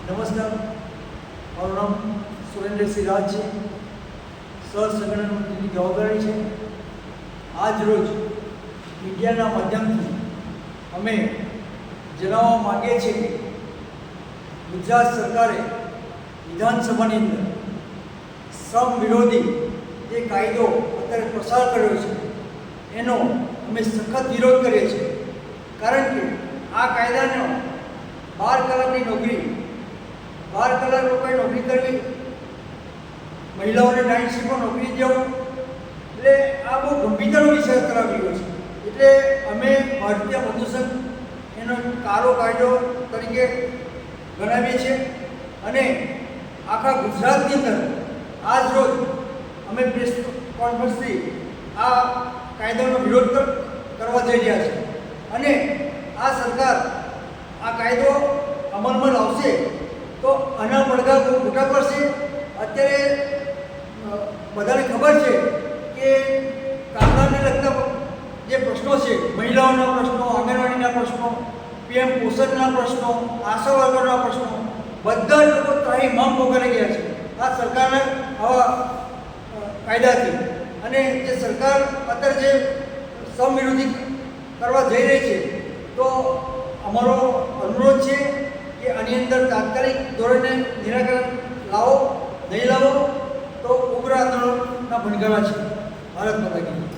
નમસ્કાર, મારું નામ સુરેન્દ્રસિંહ રાજ છે. સહસંગઠન મંત્રીની જવાબદારી છે. આજ રોજ મીડિયાના માધ્યમથી અમે જણાવવા માગીએ છીએ કે ગુજરાત સરકારે વિધાનસભાની અંદર શ્રમ વિરોધી જે કાયદો અત્યારે પસાર કર્યો છે એનો અમે સખત વિરોધ કરીએ છીએ. કારણ કે આ કાયદાનો 12 કલાકની નોકરી, 12 કલાક લોકોએ નોકરી કરવી, મહિલાઓને નાઇટ શિફ્ટમાં નોકરી જવું, એટલે આ બહુ ગંભીરતાનો વિષય કરાવી ગયો છે. એટલે અમે ભારતીય પ્રદૂષણ એનો કાળો કાયદો તરીકે ગણાવીએ છીએ અને આખા ગુજરાતની અંદર આજ રોજ અમે પ્રેસ કોન્ફરન્સથી આ કાયદાનો વિરોધ કરવા જઈ રહ્યા છીએ. અને આ સરકાર આ કાયદો અમલમાં લાવશે તો આના પડઘા બહુ મોટા પડશે. અત્યારે બધાને ખબર છે કે કામદારને લગતા જે પ્રશ્નો છે, મહિલાઓના પ્રશ્નો, આંગણવાડીના પ્રશ્નો, પીએમ પોષણના પ્રશ્નો, આશા વર્કરના પ્રશ્નો, બધા જ લોકો ત્રાહિમામ પોકારી ગયા છે આ સરકારના આવા કાયદાથી. અને જે સરકાર અત્યારે જે શ્રમ વિરોધી કરવા જઈ રહી છે, તો અમારો અનુરોધ છે કે આની અંદર તાત્કાલિક ધોરણે નિરાકરણ લાવો. નહીં લાવો તો ઉગ્ર આંદોલનના ભણકારા છે. ભારત માતા કી જય.